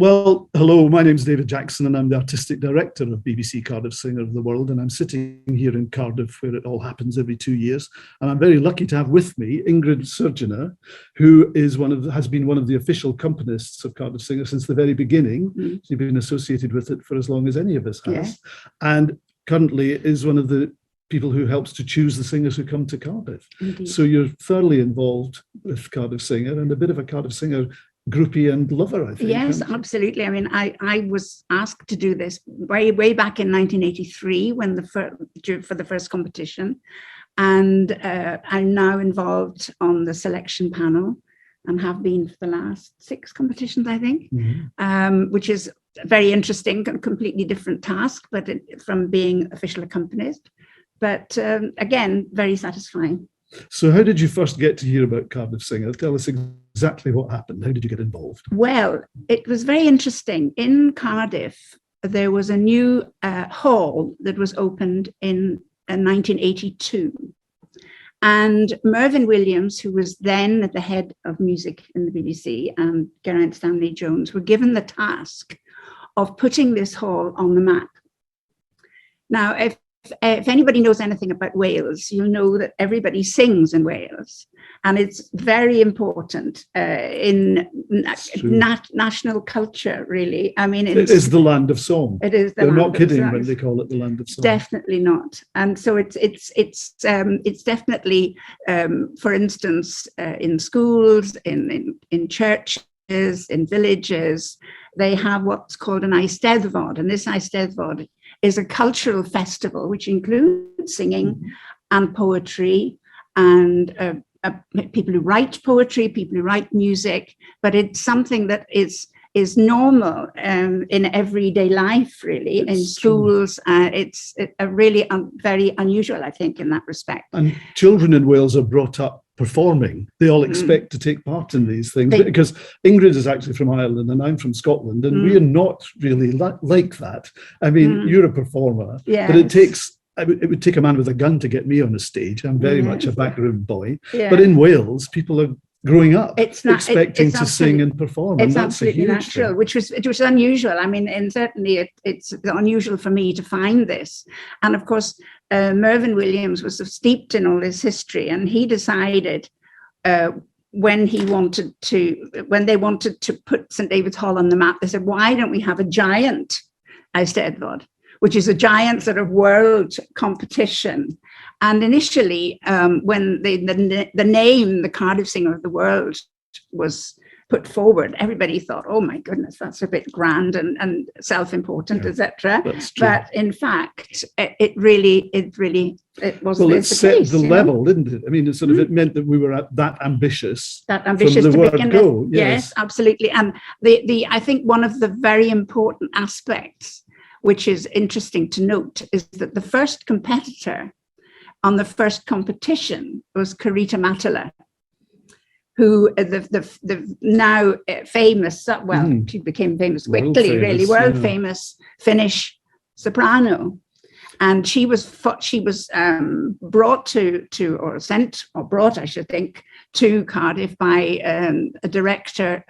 Well, hello, my name's David Jackson and I'm the Artistic Director of BBC Cardiff Singer of the World, and I'm sitting here in Cardiff where it all happens every 2 years. And I'm very lucky to have with me Ingrid Surgenor, who has been one of the official accompanists of Cardiff Singer since the very beginning. She's been associated with it for as long as any of us has. And currently is one of the people who helps to choose the singers who come to Cardiff. Indeed. So you're thoroughly involved with Cardiff Singer and a bit of a Cardiff Singer groupie and lover, I think. Yes, absolutely. I mean, I was asked to do this way back in 1983 when for the first competition, and I'm now involved on the selection panel and have been for the last 6 competitions, I think, which is very interesting, a completely different task, but from being official accompanist. But again, very satisfying. So how did you first get to hear about Cardiff Singer? Tell us exactly what happened. How did you get involved? Well, it was very interesting. In Cardiff, there was a new hall that was opened in 1982. And Mervyn Williams, who was then at the head of music in the BBC, and Geraint Stanley Jones were given the task of putting this hall on the map. Now, if anybody knows anything about Wales, you'll know that everybody sings in Wales, and it's very important in national culture, really. I mean, it is the land of song. It is. They're not kidding when they call it the land of song. Definitely not. And so it's definitely, for instance, in schools, in churches, in villages, they have what's called an Eisteddfod, and this Eisteddfod is a cultural festival which includes singing and poetry and people who write poetry, people who write music, but it's something that is normal in everyday life, really, in schools. It's really very unusual, I think, in that respect. And children in Wales are brought up performing. They all expect to take part in these things, because Ingrid is actually from Ireland and I'm from Scotland, and we are not really like that. I mean, you're a performer, but it would take a man with a gun to get me on a stage. I'm very much a backroom boy. But in Wales, people are growing up expecting to sing and perform. It's absolutely natural, which was unusual. I mean, and certainly it's unusual for me to find this. And of course, Mervyn Williams was steeped in all this history, and he decided when they wanted to put St David's Hall on the map, they said, why don't we have a giant Eisteddfod, which is a giant sort of world competition. And initially, when the name, the Cardiff Singer of the World, was put forward, everybody thought, oh my goodness, that's a bit grand and self-important, etc. But in fact, it was. Well, it set the level, didn't it? I mean, it meant that we were that ambitious. That ambitious from the to word go. Yes, absolutely. And I think one of the very important aspects, which is interesting to note, is that the first competitor on the first competition was Karita Matala, who the now famous, she became famous quickly, really world famous Finnish soprano, and she was brought to Cardiff by a director,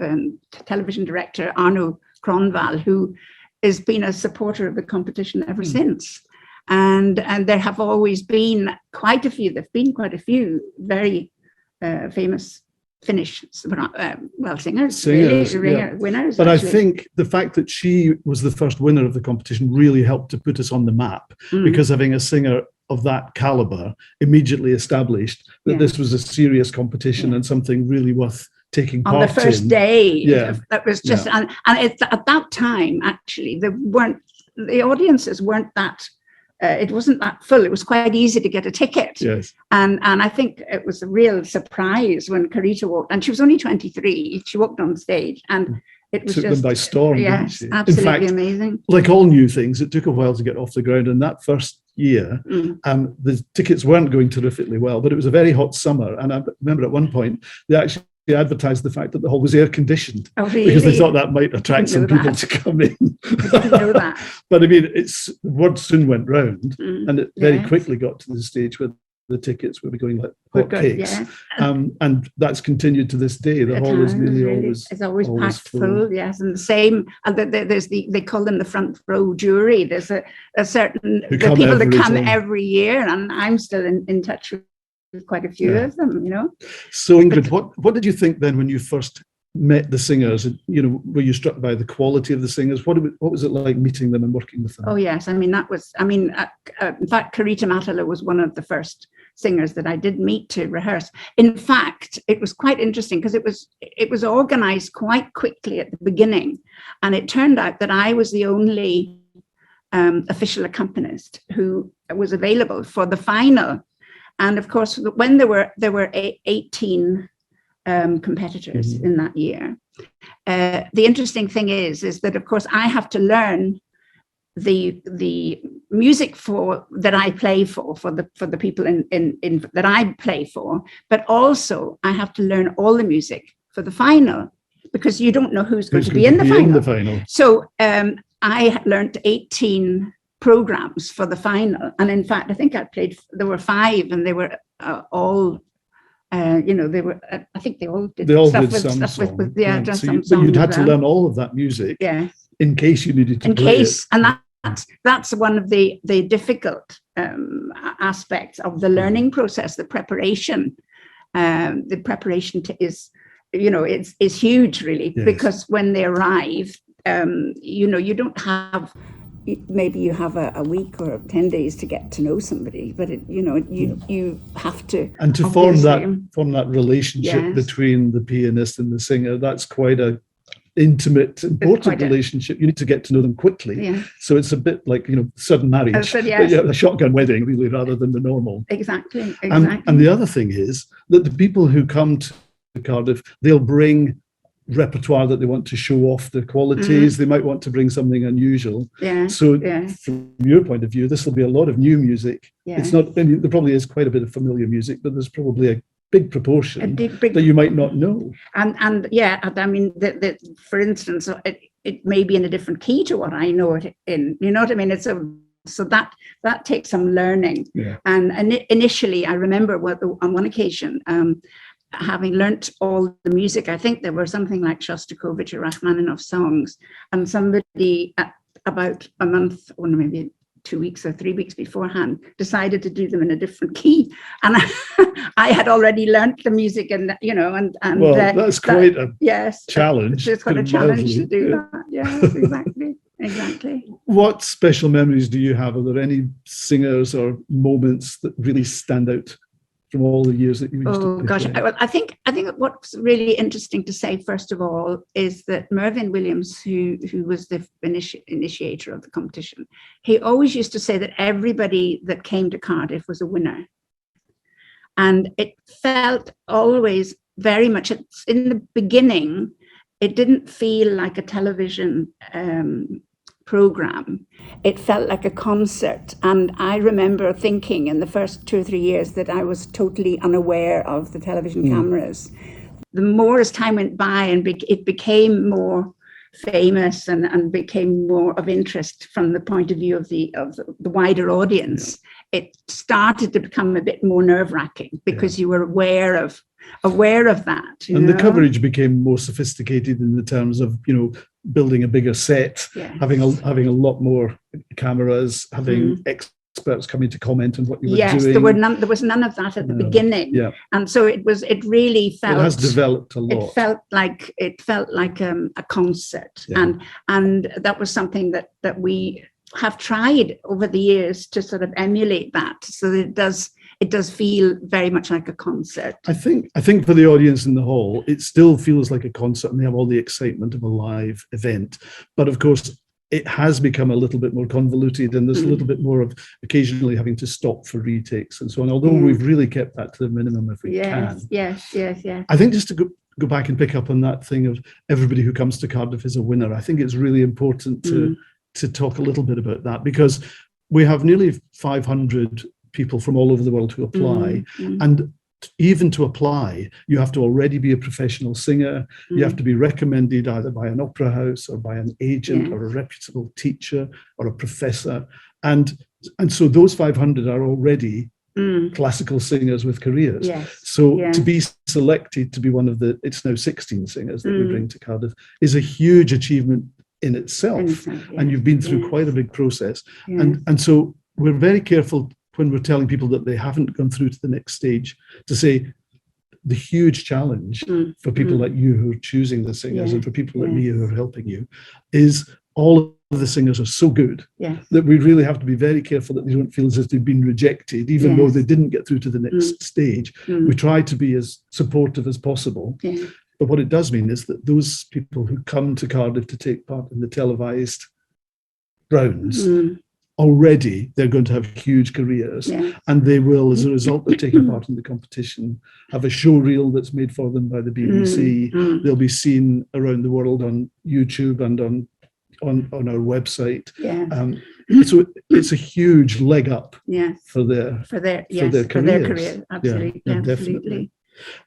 television director, Arno Kronwall, who has been a supporter of the competition ever since. And there have always been quite a few. There've been quite a few very famous Finnish singers, winners. But actually, I think the fact that she was the first winner of the competition really helped to put us on the map, because having a singer of that caliber immediately established that this was a serious competition and something really worth taking part in. On the first day, that was just, and it's, at that time, actually, the audiences weren't that. It wasn't that full. It was quite easy to get a ticket. Yes. And I think it was a real surprise when Karita walked, and she was only 23. She walked on stage, and it was took just them by storm. Yes, didn't she? absolutely. In fact, amazing. Like all new things, it took a while to get off the ground. And that first year, the tickets weren't going terrifically well, but it was a very hot summer. And I remember at one point, they actually advertised the fact that the hall was air conditioned, because they thought that might attract some people to come in. I didn't know that. But I mean, word soon went round, and it very quickly got to the stage where the tickets will be going like We're hot good, cakes. yeah. And that's continued to this day. The hall is nearly always it's always packed full. Yes, and the same. And there's they call them the front row jury. There's a certain the people that come every year, and I'm still in touch with quite a few of them. You know. So Ingrid, what did you think then when you first met the singers? You know, were you struck by the quality of the singers? What was it like meeting them and working with them? Oh yes, I mean in fact, Carita Matala was one of the first singers that I did meet to rehearse. In fact, it was quite interesting because it was organized quite quickly at the beginning, and it turned out that I was the only official accompanist who was available for the final. And of course, when there were 18 competitors in that year, the interesting thing is that of course I have to learn the music that I play for the people in that I play for, but also I have to learn all the music for the final, because you don't know who's going to be in the final. So I learned 18 programs for the final, and in fact I think there were 5, and they were all they were. I think they all did stuff with so you'd had to learn all of that music, in case you needed to play it. And that's one of the difficult aspects of the learning process. The preparation is, it's huge, really, because when they arrive, you don't have. Maybe you have a week or 10 days to get to know somebody, but you have to. And to form that relationship between the pianist and the singer, that's quite a intimate, important relationship. You need to get to know them quickly. So it's a bit like sudden marriage, a shotgun wedding, really, rather than the normal. Exactly. And the other thing is that the people who come to Cardiff, they'll bring repertoire that they want to show off their qualities. They might want to bring something unusual. So from your point of view, this will be a lot of new music. It's not. I mean, there probably is quite a bit of familiar music, but there's probably a big proportion that you might not know. And I mean, for instance, it may be in a different key to what I know it in. You know what I mean? So that takes some learning. And initially, I remember on one occasion, having learnt all the music, I think there were something like Shostakovich or Rachmaninoff songs, and somebody about a month or maybe 2 weeks or 3 weeks beforehand decided to do them in a different key, and I had already learnt the music, and that's quite a challenge. It's quite a challenge to do that. Yes, exactly. What special memories do you have? Are there any singers or moments that really stand out from all the years that you used to play? Gosh, I think what's really interesting to say, first of all, is that Mervyn Williams, who was the initiator of the competition, he always used to say that everybody that came to Cardiff was a winner. And it felt always very much, in the beginning, it didn't feel like a television program. It felt like a concert, and I remember thinking in the first 2 or 3 years that I was totally unaware of the television cameras. The more as time went by and it became more famous and became more of interest from the point of view of the wider audience, it started to become a bit more nerve-wracking because you were aware of that. And the coverage became more sophisticated in the terms of, building a bigger set, having a lot more cameras, having experts coming to comment on what you were doing. Yes, there was none of that at the beginning. And so it really felt. It has developed a lot. It felt like a concert, and that was something that we have tried over the years to sort of emulate that, so that it does feel very much like a concert. I think for the audience in the hall, it still feels like a concert, and they have all the excitement of a live event. But of course, it has become a little bit more convoluted, and there's a little bit more of occasionally having to stop for retakes and so on. Although we've really kept that to the minimum if we can. Yes. I think just to go back and pick up on that thing of everybody who comes to Cardiff is a winner, I think it's really important to talk a little bit about that, because we have nearly 500 people from all over the world who apply, and even to apply, you have to already be a professional singer. You have to be recommended either by an opera house or by an agent or a reputable teacher or a professor, and so those 500 are already classical singers with careers. Yes. So to be selected to be one of it's now 16 singers that we bring to Cardiff is a huge achievement in itself. And you've been through quite a big process. And so we're very careful when we're telling people that they haven't gone through to the next stage to say the huge challenge for people like you who are choosing the singers and for people like me who are helping you is all of the singers are so good that we really have to be very careful that they don't feel as if they've been rejected, even though they didn't get through to the next stage. We try to be as supportive as possible. But what it does mean is that those people who come to Cardiff to take part in the televised rounds, already they're going to have huge careers, and they will, as a result of taking part in the competition, have a show reel that's made for them by the BBC. They'll be seen around the world on YouTube and on our website. So it's a huge leg up for their careers. Absolutely, definitely.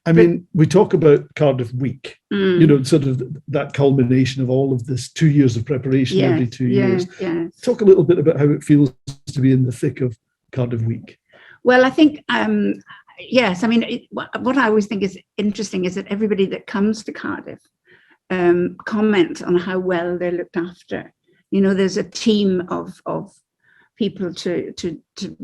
I mean, we talk about Cardiff Week, sort of that culmination of all of this 2 years of preparation every 2 years. Talk a little bit about how it feels to be in the thick of Cardiff Week. Well, I think, yes, I mean, what I always think is interesting is that everybody that comes to Cardiff comment on how well they're looked after. There's a team of people to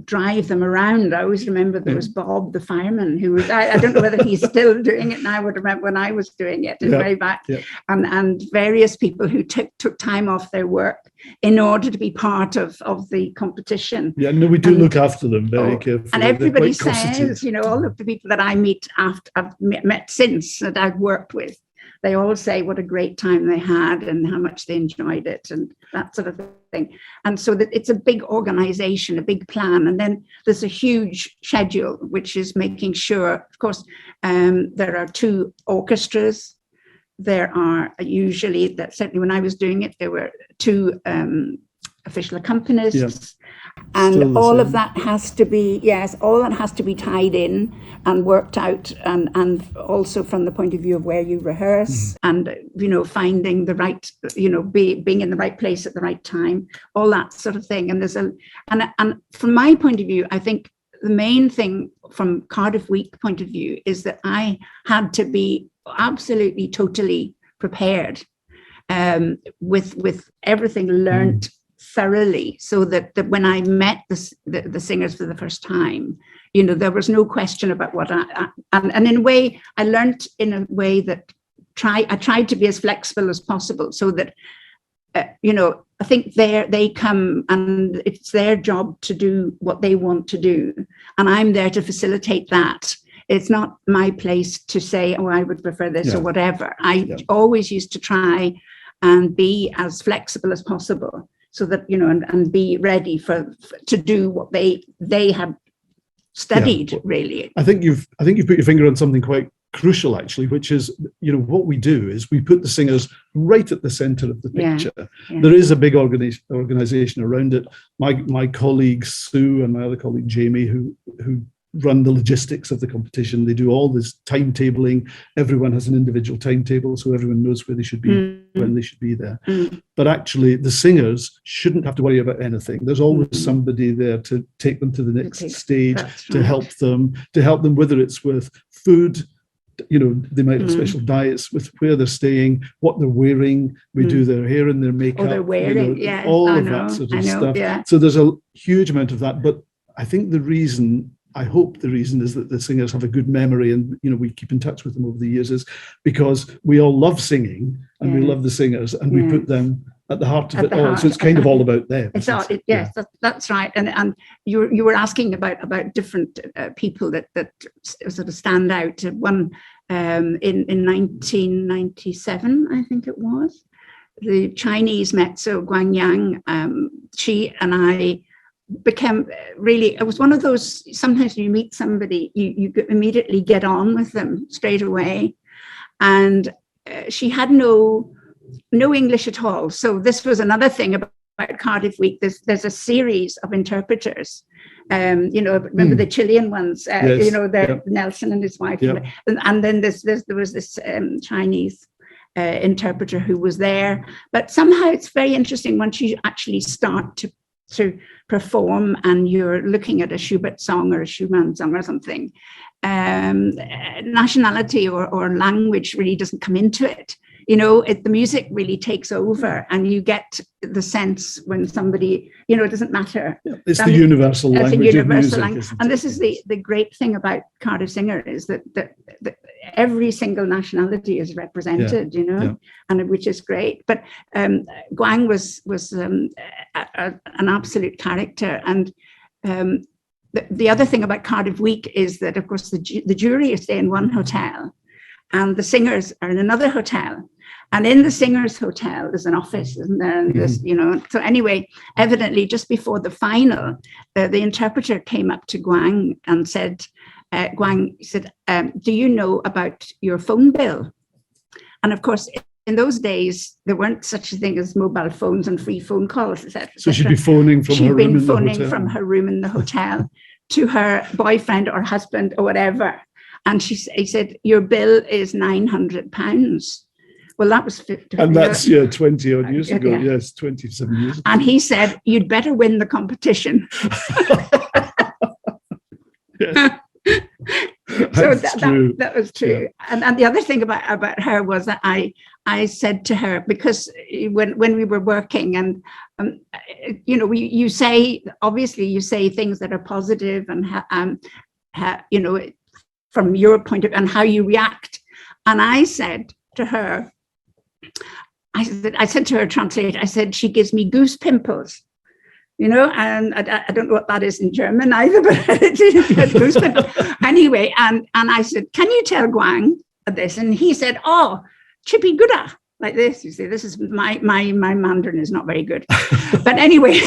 drive them around. I always remember there was Bob, the fireman, who was, I don't know whether he's still doing it now. I would remember when I was doing it way back, and various people who took time off their work in order to be part of the competition. Yeah, no, we do look after them very carefully. And everybody says, all of the people that I meet after I've met since that I've worked with, they all say what a great time they had and how much they enjoyed it and that sort of thing. And so that it's a big organization, a big plan. And then there's a huge schedule, which is making sure, of course, there are 2 orchestras. There are usually, certainly when I was doing it, there were 2 official accompanists. And all of that has to be, all that has to be tied in and worked out, and also from the point of view of where you rehearse and, finding the right, being in the right place at the right time, all that sort of thing. And and from my point of view, I think the main thing from Cardiff Week point of view is that I had to be absolutely, totally prepared with everything learnt thoroughly, so that when I met the singers for the first time, there was no question about what and in a way I learned in a way that I tried to be as flexible as possible, so that I think they come and it's their job to do what they want to do, and I'm there to facilitate that. It's not my place to say, oh, I would prefer this or whatever. I always used to try and be as flexible as possible, so that, and be ready to do what they have studied, really. I think you've put your finger on something quite crucial, actually, which is, what we do is we put the singers right at the center of the picture. There is a big organization around it. My colleague Sue and my other colleague Jamie, who run the logistics of the competition, they do all this timetabling. Everyone has an individual timetable, so everyone knows where they should be when they should be there. But actually the singers shouldn't have to worry about anything. There's always somebody there to take them to the next stage, to help them, whether it's with food, they might have special diets, with where they're staying, what they're wearing. We do their hair and their makeup, they're wearing, all of that sort of stuff. So there's a huge amount of that. But I think I hope the reason is that the singers have a good memory, and we keep in touch with them over the years, is because we all love singing and we love the singers, and we put them at the heart of it all. So it's kind of all about them. That's right. And you were asking about different people that sort of stand out. One in 1997, I think it was, the Chinese mezzo Guang Yang. She and I became really, it was one of those, sometimes you meet somebody, you immediately get on with them straight away. And she had no English at all. So this was another thing about Cardiff Week. There's a series of interpreters. Remember the Chilean ones, Nelson and his wife. And then there was this Chinese interpreter who was there. But somehow it's very interesting once you actually start to to perform and you're looking at a Schubert song or a Schumann song or something, nationality or language really doesn't come into it. You know, the music really takes over, and you get the sense when somebody, you know, it doesn't matter. Yeah, it's the universal language of music. And this is the great thing about Cardiff Singer, is that every single nationality is represented, you know, and which is great. But Guang was an absolute character. And the other thing about Cardiff Week is that, of course, the jury is staying in one hotel and the singers are in another hotel. And in the singers' hotel, there's an office, isn't there? And this, you know. So anyway, evidently, just before the final, the interpreter came up to Guang and said, Guang said, do you know about your phone bill? And of course, in those days, there weren't such a thing as mobile phones and free phone calls, etc. So she'd be phoning from her room in the hotel. She'd been phoning from her room in the hotel to her boyfriend or husband or whatever. And he said, your bill is £900. Well, that was 50. And that's 20 odd years ago. Yes, 27 years ago. And he said, you'd better win the competition. So that was true. Yeah. And the other thing about her was that I said to her, because when we were working, and you know, you say things that are positive and you know, from your point of view and how you react. And I said to her, I said to her translator, I said, she gives me goose pimples, you know, and I don't know what that is in German either, but it's goose pimples. Anyway, and I said, can you tell Guang this? And he said, oh, chippy gooda, like this. You see, this is my Mandarin is not very good. But anyway,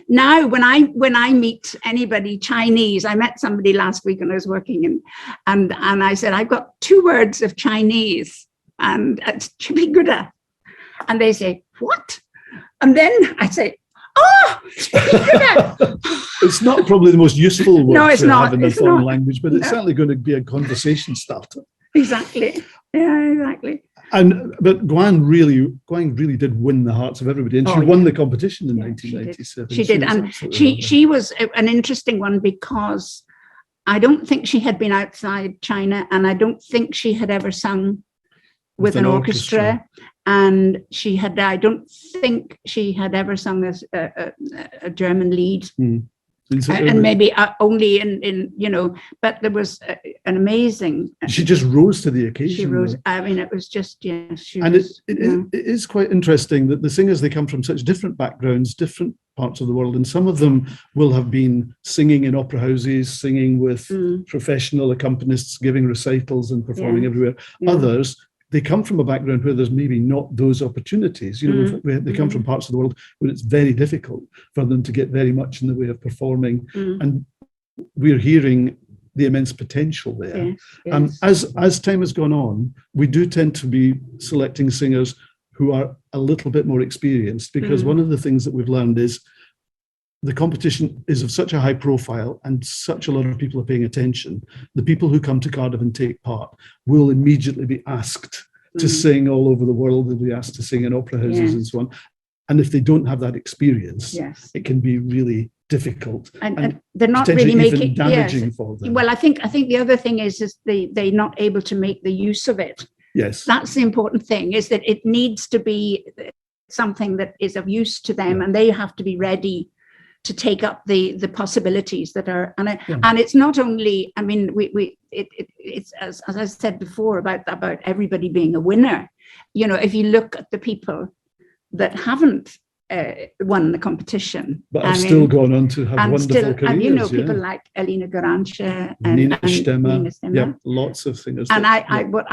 now when I meet anybody Chinese, I met somebody last week when I was working and I said, I've got 2 words of Chinese. And it's chippy gooda. And they say, what? And then I say, oh, chippy gooda. It's not probably the most useful word to have in a foreign language, but it's certainly going to be a conversation starter. Exactly. Yeah, exactly. But Guang really did win the hearts of everybody, and she won the competition in 1997. She did, and she was an interesting one because I don't think she had been outside China, and I don't think she had ever sung with an orchestra, and I don't think she had ever sung as a German lead, and maybe only in you know. But there was an amazing. She just rose to the occasion. She rose. I mean, it was just it is quite interesting that the singers, they come from such different backgrounds, different parts of the world, and some of them will have been singing in opera houses, singing with professional accompanists, giving recitals and performing everywhere. Others, they come from a background where there's maybe not those opportunities. You know, they come from parts of the world where it's very difficult for them to get very much in the way of performing. And we're hearing the immense potential there. Yes. As time has gone on, we do tend to be selecting singers who are a little bit more experienced, because one of the things that we've learned is the competition is of such a high profile and such a lot of people are paying attention. The people who come to Cardiff and take part will immediately be asked to sing all over the world. They'll be asked to sing in opera houses and so on. And if they don't have that experience, it can be really difficult and they're not really making damaging for them. Well, I think the other thing is they're not able to make the use of it. Yes, that's the important thing, is that it needs to be something that is of use to them, and they have to be ready to take up the possibilities that are, and it's not only, I mean, it's as I said before about everybody being a winner. You know, if you look at the people that haven't won the competition, but have still gone on to have wonderful careers. And you know, people like Elina Garantia and Nina Stemmer. Lots of singers. And what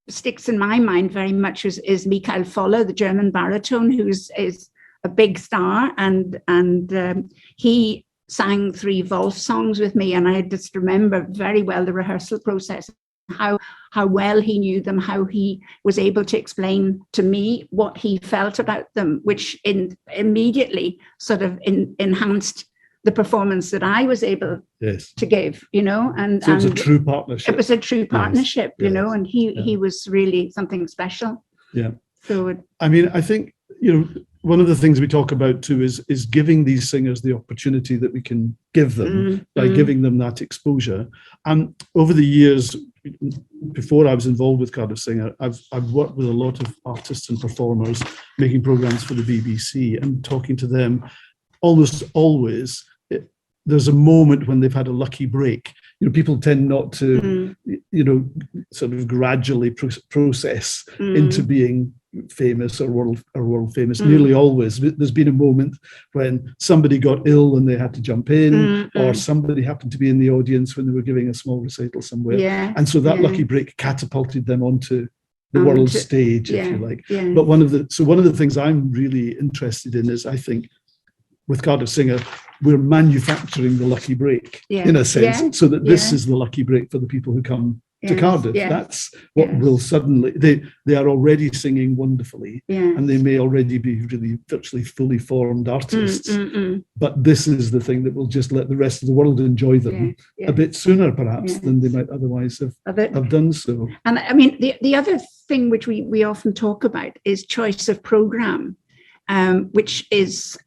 sticks in my mind very much is Michael Foller, the German baritone, is a big star, and he sang 3 Wolf songs with me, and I just remember very well the rehearsal process, how well he knew them, how he was able to explain to me what he felt about them, which immediately sort of enhanced the performance that I was able to give, you know. And so it was a true partnership. It was a true partnership, you know, and he was really something special. Yeah. So I mean, I think, you know, one of the things we talk about too is giving these singers the opportunity that we can give them by giving them that exposure. And over the years, before I was involved with Cardiff Singer, I've worked with a lot of artists and performers making programs for the BBC, and talking to them. Almost always, there's a moment when they've had a lucky break. People tend not to, sort of gradually process into being famous or world famous. Nearly always, there's been a moment when somebody got ill and they had to jump in, or somebody happened to be in the audience when they were giving a small recital somewhere, and so that lucky break catapulted them onto the world stage, if you like. But one of the things I'm really interested in is, I think, with Cardiff Singer, we're manufacturing the lucky break in a sense, so that this is the lucky break for the people who come to Cardiff. That's what will suddenly, they are already singing wonderfully, and they may already be really virtually fully formed artists, but this is the thing that will just let the rest of the world enjoy them a bit sooner perhaps than they might otherwise have done so. And I mean, the other thing which we often talk about is choice of programme, which is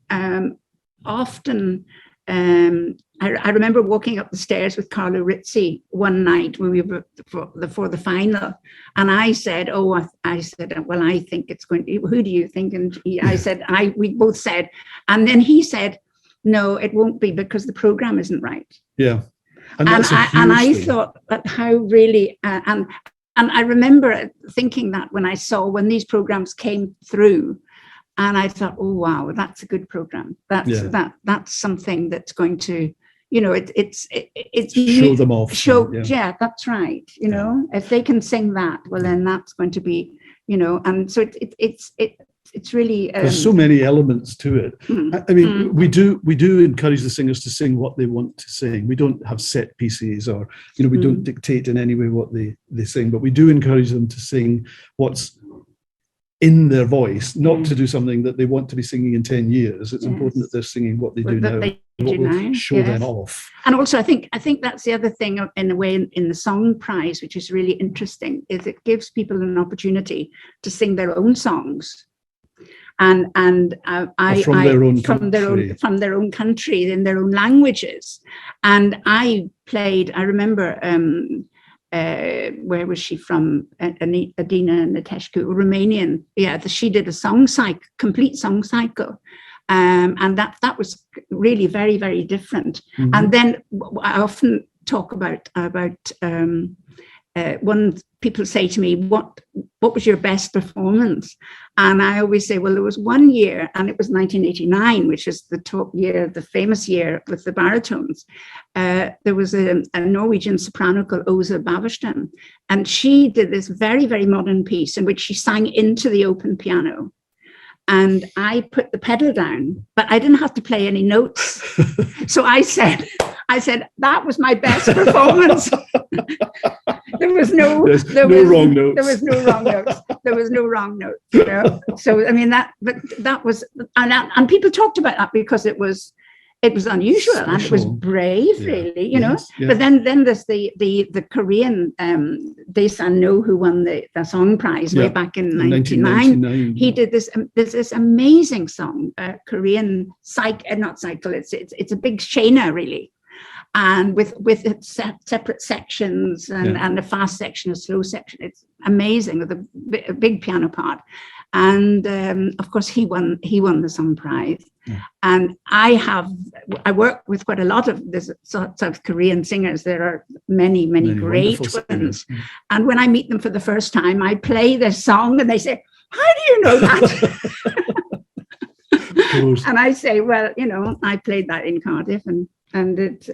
often, I remember walking up the stairs with Carlo Rizzi one night when we were for the final, and I said, well, I think it's going to, who do you think? And we both said, and then he said, no, it won't be, because the programme isn't right. Yeah. And I thought that how really, and I remember thinking that when these programmes came through, and I thought, oh wow, that's a good program. That's something that's going to, it's show them off. That's right. If they can sing that, well, then that's going to be, and so it's really. There's so many elements to it. I mean, we do encourage the singers to sing what they want to sing. We don't have set pieces, or we don't dictate in any way what they sing, but we do encourage them to sing what's in their voice, not to do something that they want to be singing in 10 years. It's important that they're singing what they do now, show them off. And also, I think that's the other thing, in a way, in the Song Prize, which is really interesting, is it gives people an opportunity to sing their own songs, and from their own country, in their own languages. And I remember. Where was she from? Adina Neteshku, Romanian. Yeah, she did a complete song cycle, and that was really very, very different. And then I often talk about people say to me, what was your best performance? And I always say, well, there was one year, and it was 1989, which is the top year, the famous year with the baritones. There was a Norwegian soprano called Åsa Baveston, and she did this very, very modern piece in which she sang into the open piano. And I put the pedal down, but I didn't have to play any notes. So I said, that was my best performance. There was no wrong notes. There was no wrong notes. There was no wrong notes. So I mean that was, and people talked about that because it was unusual. Special. And it was brave, really, Yes. But then there's the Korean Dae-san No, who won the Song Prize way back in 1999. He did this amazing song, Korean not cycle. It's a big shena, really. And with separate sections and a fast section, a slow section. It's amazing, with a big piano part. And of course, he won the Song Prize. Yeah. And I work with quite a lot of this South Korean singers. There are many great ones. And when I meet them for the first time, I play this song, and they say, "How do you know that?" And I say, "Well, I played that in Cardiff, and it,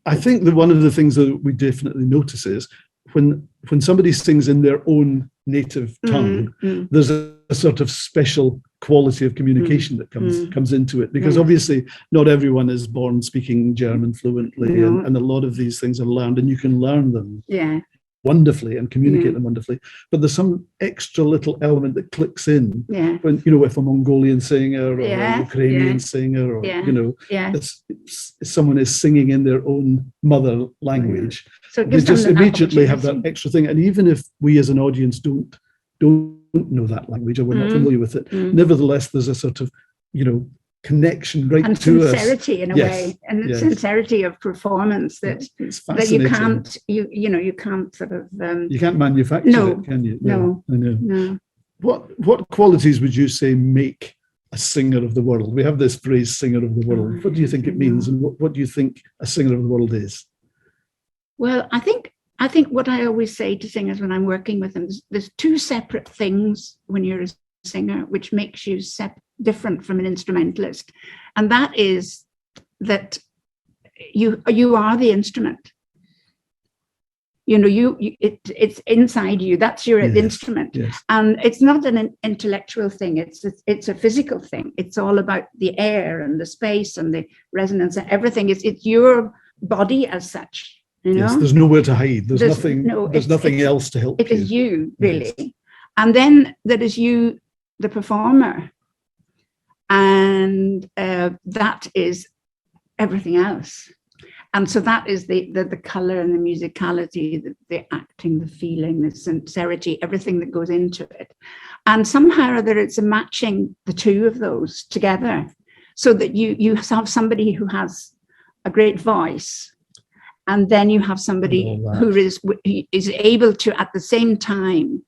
I think that one of the things that we definitely notice is when somebody sings in their own native tongue, there's a sort of special quality of communication that comes into it, because obviously not everyone is born speaking German fluently, and a lot of these things are learned, and you can learn them wonderfully and communicate them wonderfully, but there's some extra little element that clicks in when if a Mongolian singer or a Ukrainian singer, or someone is singing in their own mother language, so they just immediately have that extra thing. And even if we as an audience don't know that language or we're not familiar with it. Nevertheless, there's a sort of, connection right and to us. sincerity in a way, and the sincerity of performance that you can't you can't sort of you can't manufacture it, can you? No. I know. What qualities would you say make a singer of the world? We have this phrase, singer of the world. What do you think it means, and what do you think a singer of the world is? Well, I think what I always say to singers when I'm working with them is there's two separate things when you're a singer which makes you different from an instrumentalist, and that is that you are the instrument. It's inside you. That's your instrument, and it's not an intellectual thing. It's a physical thing. It's all about the air and the space and the resonance and everything. It's your body as such. Yes, there's nowhere to hide. There's nothing else to help you. It is you, really. And then there is you, the performer. And that is everything else. And so that is the color and the musicality, the acting, the feeling, the sincerity, everything that goes into it. And somehow or other, it's a matching the two of those together so that you have somebody who has a great voice. And then you have somebody who is able to, at the same time,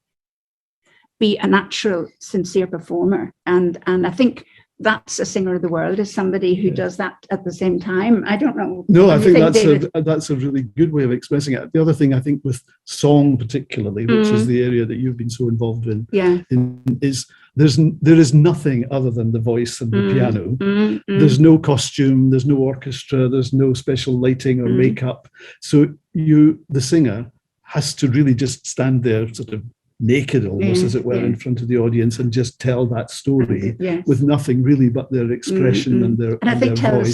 be a natural, sincere performer. And I think that's a singer of the world, is somebody who does that at the same time. I don't know. No, I think that's a really good way of expressing it. The other thing I think with song particularly, which is the area that you've been so involved in, is there is nothing other than the voice and the piano. There's no costume, there's no orchestra, there's no special lighting or makeup. So the singer has to really just stand there sort of naked almost, as it were, in front of the audience and just tell that story with nothing really but their expression and their voice. And I think tell the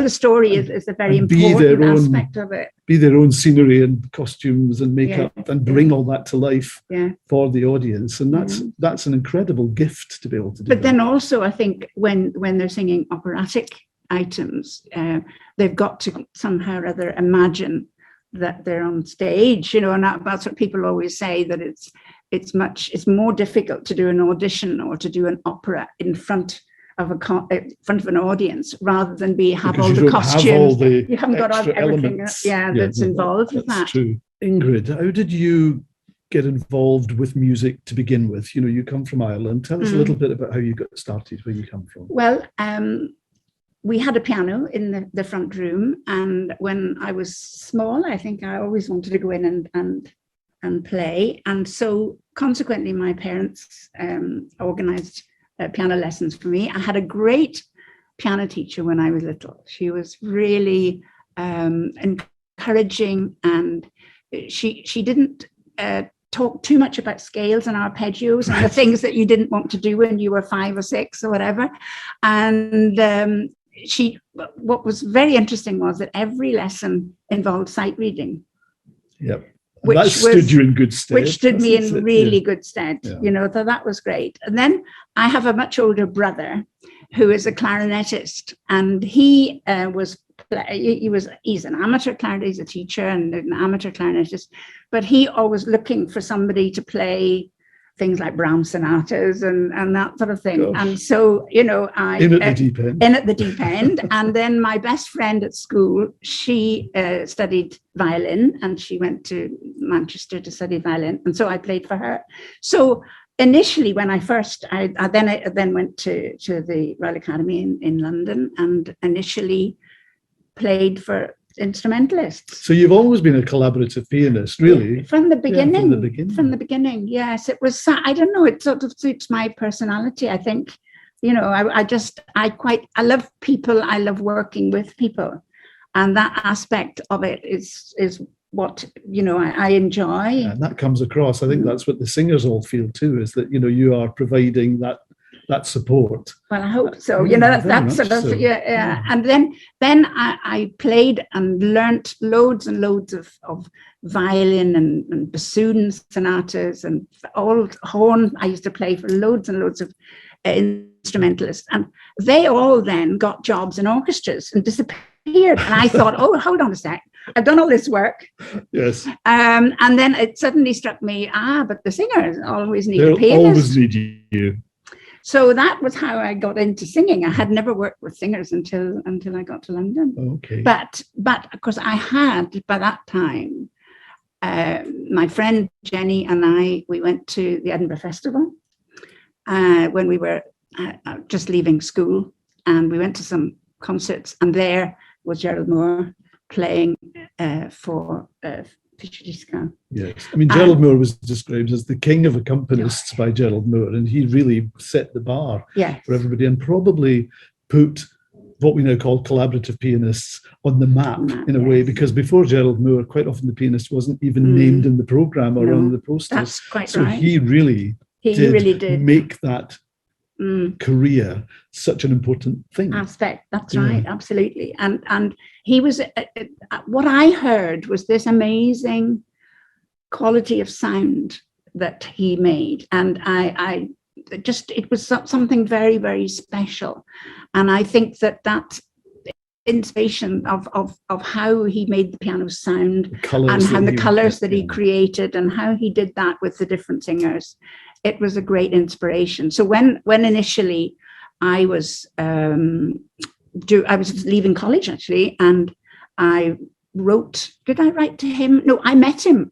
story is a very important aspect of it. Be their own scenery and costumes and makeup and bring all that to life for the audience. And that's an incredible gift to be able to do. But then also, I think when they're singing operatic items, they've got to somehow or other imagine that they're on stage, and that's what people always say, that it's more difficult to do an audition or to do an opera in front of an audience rather than have all the costumes. You haven't got everything that's involved with that. True. Ingrid, how did you get involved with music to begin with? You come from Ireland. Tell us a little bit about how you got started, where you come from. Well, we had a piano in the front room, and when I was small, I think I always wanted to go in and play. And so consequently, my parents organized piano lessons for me. I had a great piano teacher when I was little. She was really encouraging, and she didn't talk too much about scales and arpeggios and the things that you didn't want to do when you were 5 or 6 or whatever. And what was very interesting was that every lesson involved sight reading. Yep. That stood you in good stead. Which stood me in really good stead. So that was great. And then I have a much older brother who is a clarinetist, and he's an amateur clarinetist, he's a teacher and an amateur clarinetist, but he always looking for somebody to play things like Brahms sonatas and that sort of thing. Gosh. And so, I in at the deep end. And then my best friend at school, she studied violin, and she went to Manchester to study violin. And so I played for her. So initially, when I then went to the Royal Academy in London, and initially played for instrumentalists. So you've always been a collaborative pianist, really? From the beginning, yes. It was, I don't know, it sort of suits my personality, I think. I love people, I love working with people. And that aspect of it is what, I enjoy. And that comes across. I think that's what the singers all feel too, is that, you are providing that support. Well, I hope so. That's sort of, And then I played and learnt loads and loads of violin and bassoon sonatas and old horn. I used to play for loads and loads of instrumentalists, and they all then got jobs in orchestras and disappeared. And I thought, oh, hold on a sec. I've done all this work. Yes. And then it suddenly struck me, but the singers always need They'll a pianist. always need you. So that was how I got into singing. I had never worked with singers until I got to London. Okay. But of course I had, by that time, my friend Jenny and we went to the Edinburgh Festival when we were just leaving school, and we went to some concerts, and there was Gerald Moore playing for Fischer Disco. Yes, I mean, Gerald Moore was described as the king of accompanists by Gerald Moore, and he really set the bar for everybody, and probably put what we now call collaborative pianists on the map in a way, because before Gerald Moore, quite often the pianist wasn't even named in the program or on the posters. That's quite so right. he really did make that career such an important thing. Aspect. That's right, absolutely. And he was, what I heard was this amazing quality of sound that he made, and it was something very, very special. And I think that inspiration of how he made the piano sound, and how the colors that he created, and how he did that with the different singers, it was a great inspiration. So when initially I was leaving college, actually, and I wrote, did I write to him? No, I met him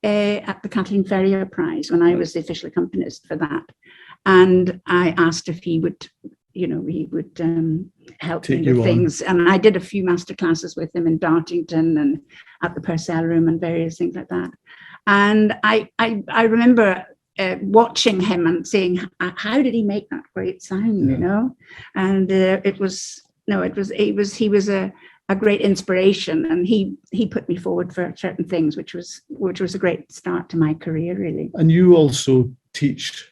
at the Kathleen Ferrier Prize when I was the official accompanist for that. And I asked if he would help me with things. And I did a few master classes with him in Dartington and at the Purcell Room and various things like that. And I remember watching him and saying, how did he make that great sound, you know? And he was a great inspiration, and he put me forward for certain things, which was a great start to my career, really. And you also teach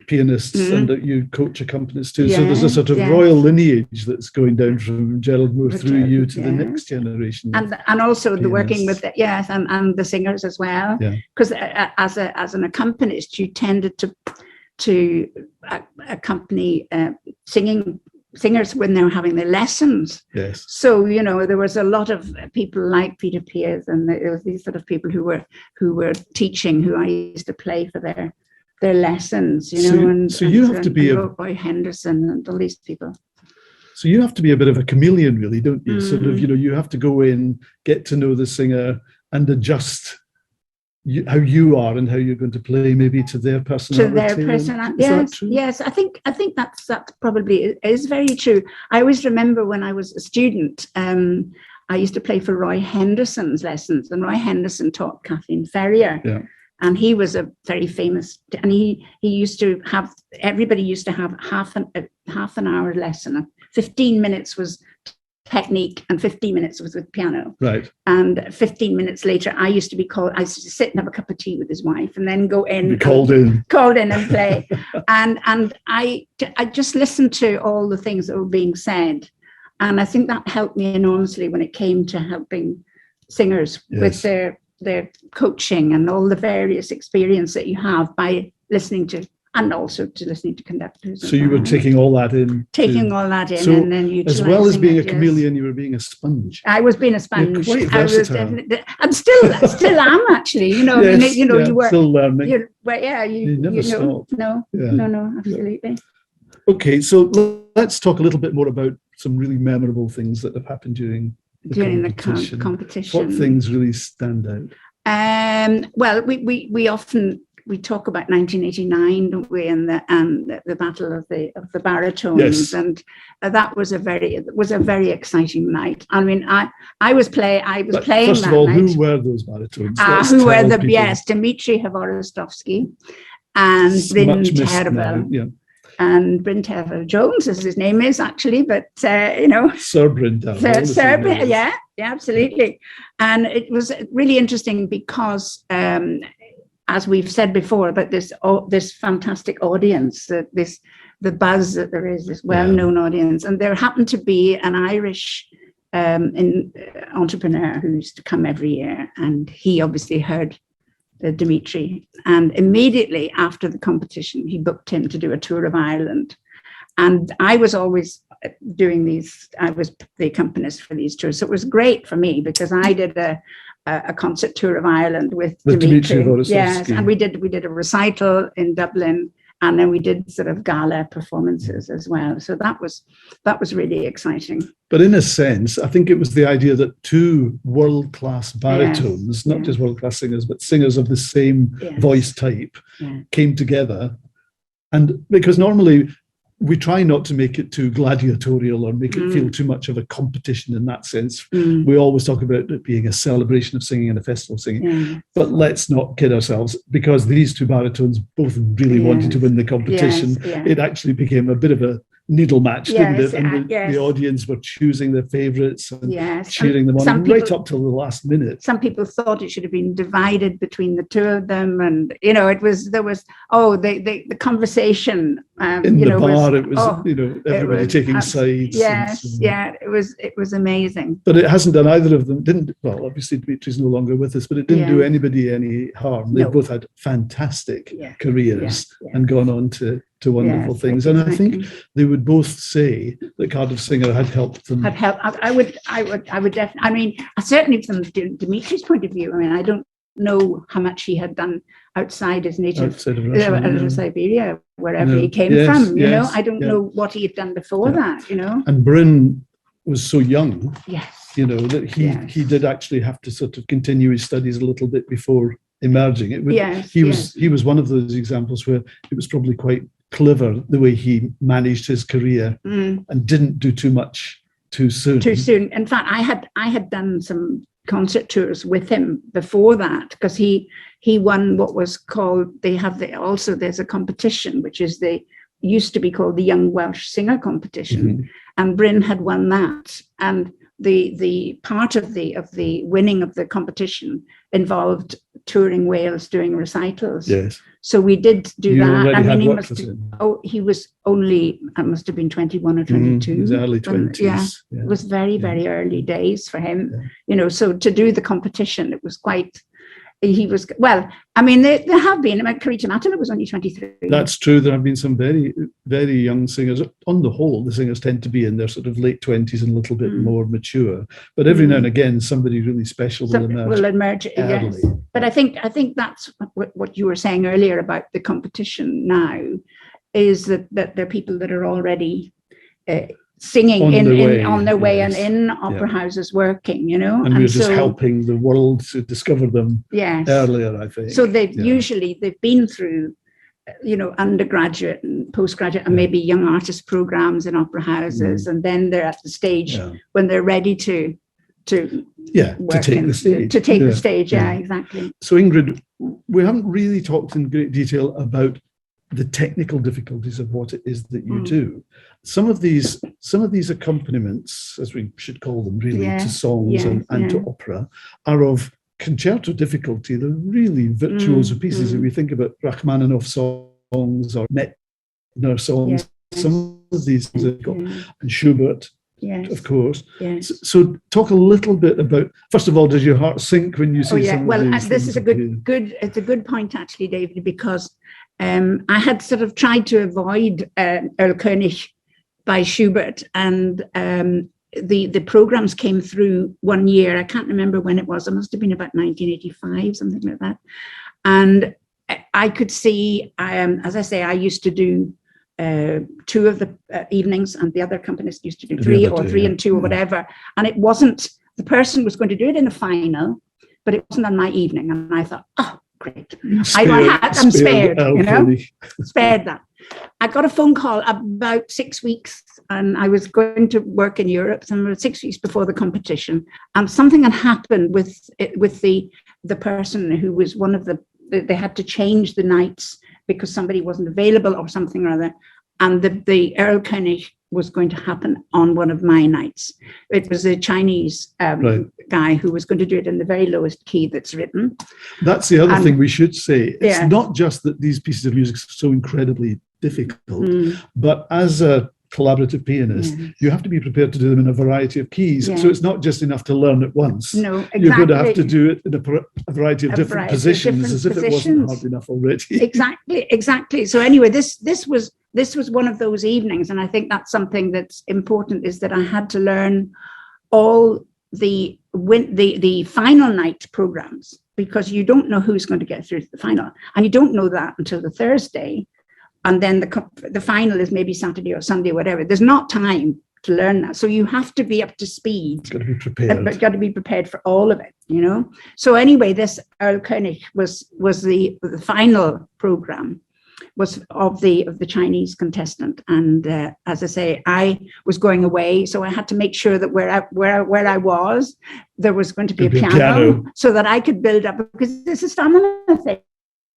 pianists and you coach accompanists too. So there's a sort of royal lineage that's going down from Gerald Moore through you to the next generation. And also the working with and the singers as well. Because as an accompanist, you tended to accompany singers when they were having their lessons. Yes. So, there was a lot of people like Peter Pears, and there was these sort of people who were teaching, who I used to play for their lessons, So you have to be Roy Henderson and all these people. So you have to be a bit of a chameleon, really, don't you? Sort of, you have to go in, get to know the singer, and adjust how you are and how you're going to play, maybe to their personality. To their personality, yes. I think that's probably is very true. I always remember when I was a student, I used to play for Roy Henderson's lessons, and Roy Henderson taught Kathleen Ferrier. Yeah. And he was a very famous, and he used to have, everybody used to have half an hour lesson. 15 minutes was technique and 15 minutes was with piano. Right. And 15 minutes later, I used to sit and have a cup of tea with his wife and then go in. Called in and play. and I just listened to all the things that were being said. And I think that helped me enormously when it came to helping singers with their coaching and all the various experience that you have by listening to, and also to listening to conductors. So you were taking all that in. So and then you. As well as being a chameleon, you were being a sponge. I was being a sponge. You're quite versatile. I'm still am actually. You work. Still learning. You never stop. No, absolutely. Okay, so let's talk a little bit more about some really memorable things that have happened during the competition. What things really stand out? Well, we often talk about 1989, don't we, and the battle of the baritones, and that was a very exciting night. I mean, I was playing first that of all, night. who were those baritones? Dmitri Hvorostovsky and Bryn Tervel. And Bryn Tervel Jones, as his name is actually, but Sir Bryn Tervel. Sir Bryn, yeah, absolutely. And it was really interesting because, as we've said before, about this fantastic audience, the buzz that there is, this well-known audience, and there happened to be an Irish entrepreneur who used to come every year, and he obviously heard Dmitri, and immediately after the competition he booked him to do a tour of Ireland. And I was always doing these. I was the accompanist for these tours, so it was great for me because I did a concert tour of Ireland with Dimitri. Yes, and we did a recital in Dublin, and then we did sort of gala performances as well. So that was really exciting. But in a sense, I think it was the idea that two world-class baritones, not just world-class singers, but singers of the same voice type, came together. And because normally we try not to make it too gladiatorial or make it feel too much of a competition in that sense. We always talk about it being a celebration of singing and a festival of singing. But let's not kid ourselves, because these two baritones both really wanted to win the competition. It actually became a bit of a needle match, didn't it? And the audience were choosing their favourites and cheering them on right up till the last minute. Some people thought it should have been divided between the two of them, and there was the conversation in the bar. It was everybody taking sides. It was amazing. But it hasn't done either of them. Well, obviously Dimitri's no longer with us, but it didn't do anybody any harm. They both had fantastic careers and gone on to wonderful things. And I think they would both say that Cardiff Singer had helped them. I would definitely. I mean, certainly from Dimitri's point of view. I mean, I don't know how much he had done outside his native, outside of Russia, Siberia, wherever he came from. You know, I don't know what he had done before that. You know, and Bryn was so young. Yes. You know that he did actually have to sort of continue his studies a little bit before emerging. He was one of those examples where it was probably quite clever the way he managed his career and didn't do too much too soon. In fact, I had done some concert tours with him before that, because he won what was called, there's a competition which is used to be called the Young Welsh Singer Competition, and Bryn had won that, and the part of the winning of the competition involved touring Wales doing recitals. Yes. So we did do that. I mean, he was only, I must have been 21 or 22. His early 20s. It was very, very early days for him. Yeah. You know, so to do the competition, it was quite. I mean, there have been. I mean, Carita Matala was only 23. That's true. There have been some very, very young singers. On the whole, the singers tend to be in their sort of late 20s and a little bit more mature. But every now and again, somebody really special will emerge early. Yes. But I think that's what you were saying earlier about the competition now, is that there are people that are already singing on their way and in opera houses working, you know. And we're just helping the world to discover them earlier, I think. So they've been through, you know, undergraduate and postgraduate and maybe young artist programs in opera houses, and then they're at the stage when they're ready to take the stage. Exactly. So Ingrid, we haven't really talked in great detail about the technical difficulties of what it is that you do. Some of these accompaniments, as we should call them, really, to songs and to opera, are of concerto difficulty. They're really virtuoso pieces. If we think about Rachmaninoff songs or Mettner songs, some of these and Schubert, of course. Yes. So talk a little bit about, first of all, does your heart sink when you see some of these? This is it's a good point, actually, David, because I had sort of tried to avoid Erlkönig by Schubert, and the programs came through one year. I can't remember when it was. It must have been about 1985, something like that. And I could see, as I say, I used to do 2 of the evenings, and the other accompanist used to do 3 or 3 and 2 or whatever. And it wasn't, the person was going to do it in a final, but it wasn't on my evening. And I thought, great. I'm spared, you know, spared that. I got a phone call about 6 weeks, and I was going to work in Europe, 6 weeks before the competition. And something had happened with the person who was one of they had to change the nights because somebody wasn't available or something or other. And the Erlkönig was going to happen on one of my nights. It was a Chinese guy who was going to do it in the very lowest key that's written. That's the other thing we should say. It's not just that these pieces of music are so incredibly difficult, but as a collaborative pianist, you have to be prepared to do them in a variety of keys. So it's not just enough to learn it once. No, exactly. You're going to have to do it in a variety of different positions, as if it wasn't hard enough already. Exactly. So anyway, this was this was one of those evenings, and I think that's something that's important, is that I had to learn all the final night programs, because you don't know who's going to get through to the final, and you don't know that until the Thursday, and then the final is maybe Saturday or Sunday, whatever. There's not time to learn that, so you have to be up to speed. Got to be prepared. But got to be prepared for all of it, you know. So anyway, this Erlkönig was the final program, was of the Chinese contestant, and as I say, I was going away, so I had to make sure that where I was, there was going to be a piano, so that I could build up, because this is stamina thing,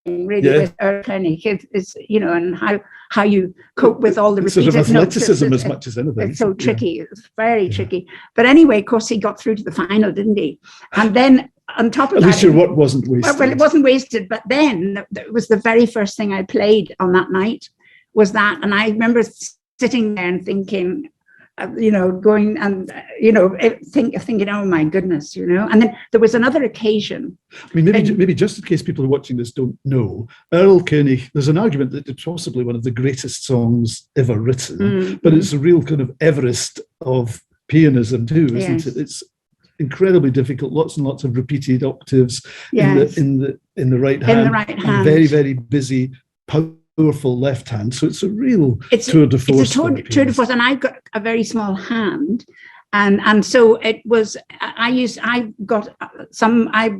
really, with Erlkönig. It's you know, and how you cope with all the repeated sort of athleticism as much as anything. It's so tricky. It's very tricky. But anyway, of course, he got through to the final, didn't he? And then on top of that, at least your work wasn't wasted. Well, it wasn't wasted. But then it was the very first thing I played on that night was that, and I remember sitting there and thinking, you know, going and thinking, oh my goodness, you know. And then there was another occasion. I mean, maybe just in case people who are watching this don't know, Erlkönig, there's an argument that it's possibly one of the greatest songs ever written, but it's a real kind of Everest of pianism too, isn't it? It's incredibly difficult, lots and lots of repeated octaves in the right hand, and very, very busy, powerful left hand. So it's a real tour de force. It's a tour de force, and I've got a very small hand, and so it was. I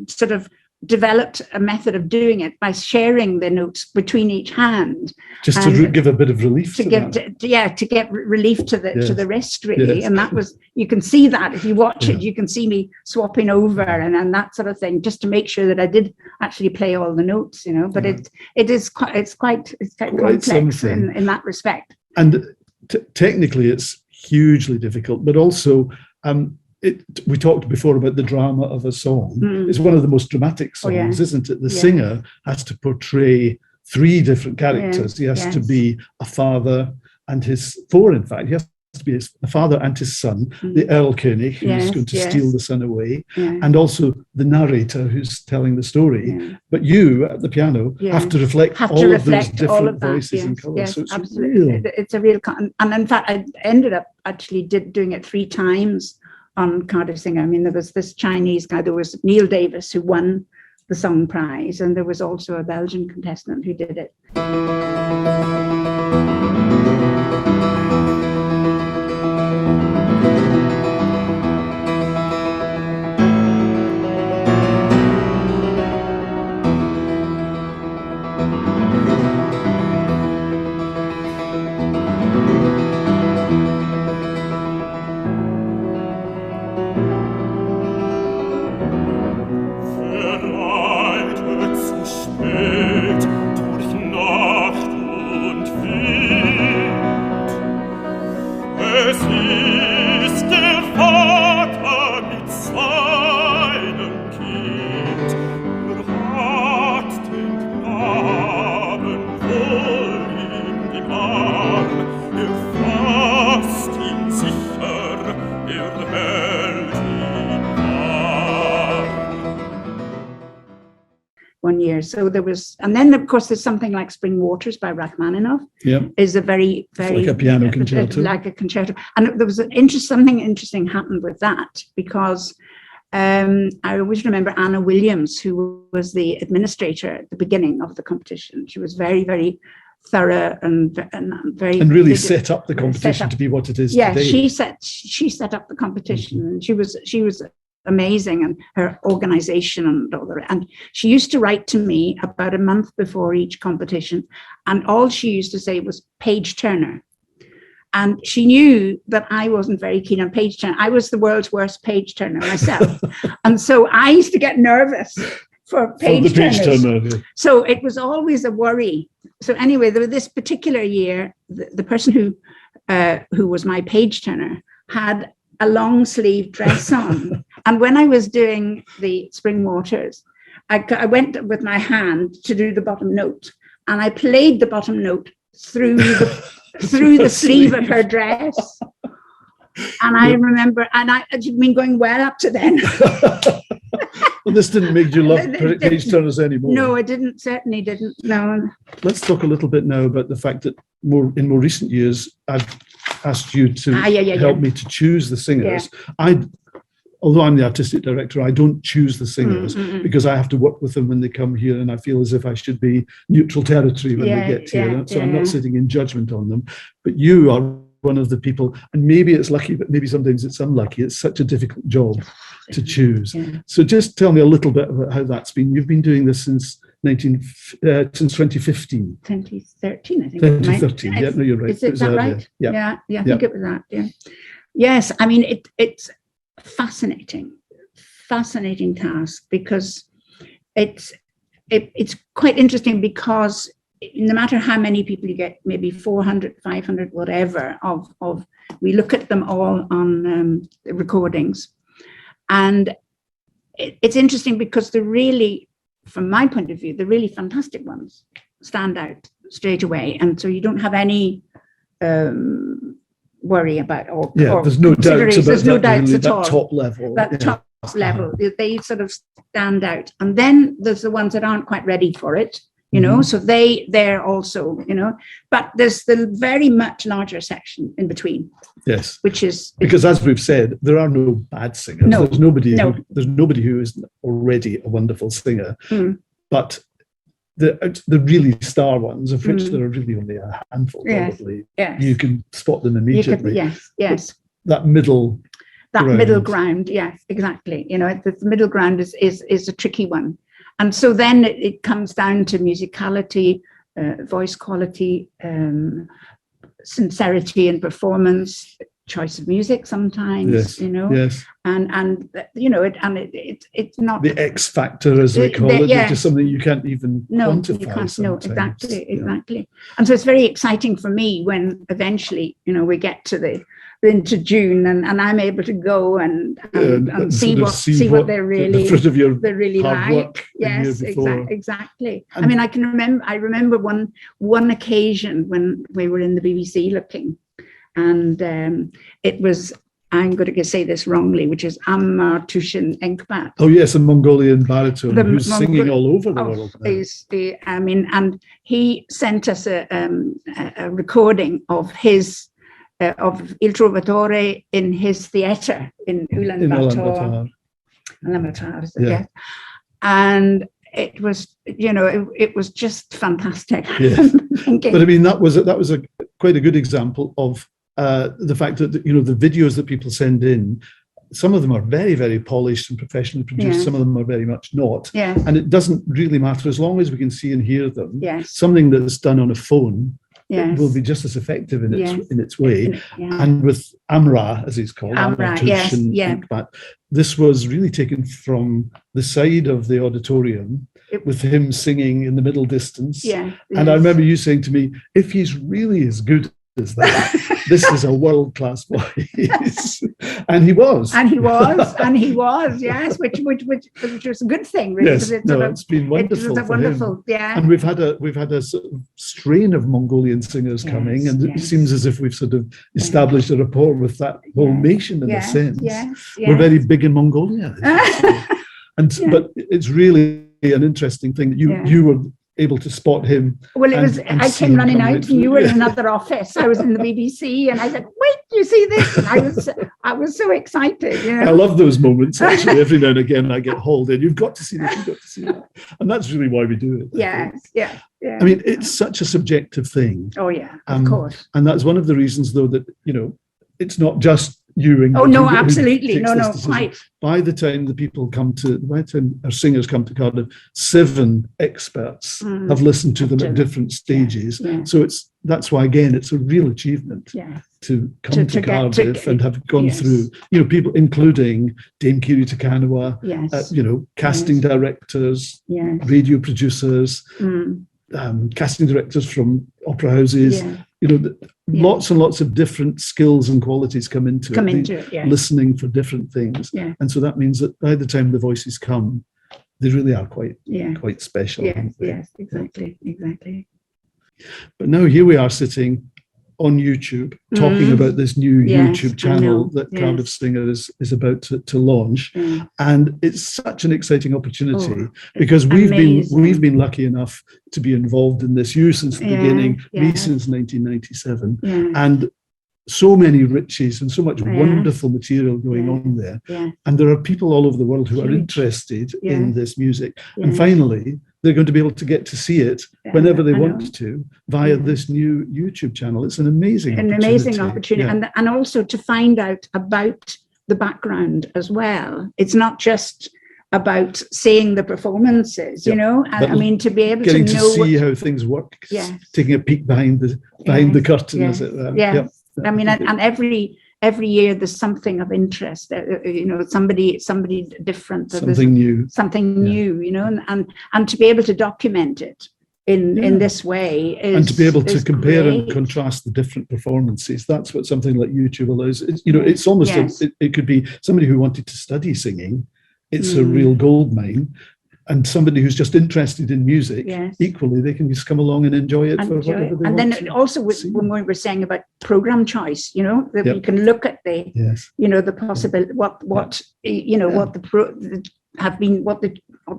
sort of developed a method of doing it by sharing the notes between each hand, just to give a bit of relief to get relief to the wrist, really. And that was, you can see that if you watch it, you can see me swapping over and that sort of thing, just to make sure that I did actually play all the notes, you know. But it's quite complex in that respect. And technically, it's hugely difficult, but also. We talked before about the drama of a song. It's one of the most dramatic songs, isn't it? The singer has to portray three different characters. He has to be a father and four, in fact. He has to be a father and his son, the Erlkönig, who's going to steal the son away, and also the narrator who's telling the story. But you, at the piano, have to reflect all of those different voices and colours. Yes, so it's absolutely. It's a real... And in fact, I ended up actually doing it 3 times on Cardiff Singer. I mean, there was this Chinese guy, there was Neal Davies, who won the song prize, and there was also a Belgian contestant who did it. So there was, and then of course there's something like Spring Waters by Rachmaninoff. Is a very like a piano concerto, like a concerto. And there was something interesting happened with that, because I always remember Anna Williams, who was the administrator at the beginning of the competition. She was very, very thorough and really set up the competition to be what it is today. She set up the competition, and she was amazing, and her organization and all that. And she used to write to me about a month before each competition, and all she used to say was page turner. And she knew that I wasn't very keen on page turner. I was the world's worst page turner myself. And so I used to get nervous for page turners. So it was always a worry. So anyway, this particular year, the person who was my page turner had a long sleeve dress on. And when I was doing the Spring Waters, I went with my hand to do the bottom note, and I played the bottom note through the sleeve of her dress. And I remember, and I'd been going well up to then. Well, this didn't make you love page turners anymore. No, it didn't. Certainly didn't. No. Let's talk a little bit now about the fact that in more recent years, I've asked you to help me to choose the singers. Although I'm the artistic director, I don't choose the singers because I have to work with them when they come here, and I feel as if I should be neutral territory when they get here. So I'm not sitting in judgment on them. But you are one of the people, and maybe it's lucky, but maybe sometimes it's unlucky. It's such a difficult job to choose. So just tell me a little bit about how that's been. You've been doing this since 2015. 2013, I think. 2013, yeah, no, you're right. Is it that right? Yeah, I think it was that, Yes, I mean, it's fascinating task, because it's quite interesting, because no matter how many people you get, maybe 400, 500, whatever, we look at them all on the recordings. And it's interesting because from my point of view, the really fantastic ones stand out straight away. And so you don't have any worry about, there's no doubts about that top level. Top level, they sort of stand out. And then there's the ones that aren't quite ready for it, so they're also, but there's the very much larger section in between. Yes. Which is because, as we've said, there are no bad singers. No, there's nobody who is already a wonderful singer. But the really star ones, of which there are really only a handful, probably, you can spot them immediately. Yes. That middle ground, yes, exactly. The middle ground is a tricky one. And so then it comes down to musicality, voice quality, sincerity in performance, choice of music sometimes, Yes. And it's not the X factor, as we call it, which is something you can't even quantify. You can't, exactly. And so it's very exciting for me when eventually, we get into June and I'm able to go and see what they're really, the fruit of your they're really hard like. work. Yes, exactly. I mean, I remember one occasion when we were in the BBC looking, and it was, I'm going to say this wrongly, which is Amartushin Enkbat. Oh yes, a Mongolian baritone who's singing all over the world now. And he sent us a recording of his of Il Trovatore in his theatre in Ulaanbaatar. And it was, it was just fantastic. Yes. But I mean, that was quite a good example of the fact that the videos that people send in, some of them are very, very polished and professionally produced. Some of them are very much not. And it doesn't really matter as long as we can see and hear them. Something that's done on a phone will be just as effective in its way. And with Amra, as he's called, this was really taken from the side of the auditorium, with him singing in the middle distance. And I remember you saying to me, if he's really as good as that, this is a world-class voice. And he was, yes, which was a good thing, really. Yes, it's been wonderful. It was wonderful, And we've had a sort of strain of Mongolian singers coming, and it seems as if we've sort of established a rapport with that whole nation in a sense. We're very big in Mongolia, but it's really an interesting thing that you were able to spot him. Well, I came running out, and you were in another office. I was in the BBC, and I said, "Wait, you see this?" And I was so excited. I love those moments. Actually, every now and again, I get hauled in. You've got to see this. You've got to see that, and that's really why we do it. Yes. I mean, it's such a subjective thing. Oh yeah, of course. And that's one of the reasons, though, that it's not just you. Oh no, absolutely, no, quite. By the time our singers come to Cardiff, 7 experts have listened to them at different stages. So that's why, again, it's a real achievement to come to Cardiff and have gone through, people including Dame Kiri Takanawa, casting directors, radio producers, casting directors from opera houses. Lots and lots of different skills and qualities come into it, listening for different things. And so that means that by the time the voices come, they really are quite special. Yes, exactly. But now here we are sitting on YouTube talking about this new Yes, YouTube I channel know. that Yes. Cardiff Singer is about to launch. Yeah. And it's such an exciting opportunity Oh, because it's we've amazing. been lucky enough to be involved in this, you since the Yeah, beginning, me yeah. since 1997. Yeah. And so many riches and so much Yeah. wonderful material going Yeah. on there. Yeah. And there are people all over the world who are Huge. interested Yeah. in this music. Yeah. And finally, they're going to be able to get to see it whenever they I know. want to via this new YouTube channel. It's an amazing opportunity. Yeah. And also to find out about the background as well. It's not just about seeing the performances, you know, and I mean, to be able getting to know see how things work, yes. taking a peek behind the curtain, yes. as it were. Yes. Yep. I mean, and every year there's something of interest, you know, somebody different, something new, you know, and to be able to document it in this way is, and to be able to compare great. and contrast the different performances. That's what something like YouTube allows. You know, it's almost it could be somebody who wanted to study singing. It's a real gold mine. And somebody who's just interested in music, equally, they can just come along and enjoy it for whatever they want. And then also when we were saying about program choice, you know, that we can look at the, you know, the possible what you know what the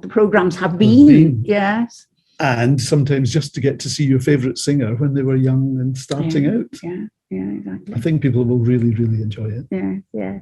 programs have been. Yes. And sometimes just to get to see your favorite singer when they were young and starting out. Yeah, exactly. I think people will really, really enjoy it. Yeah.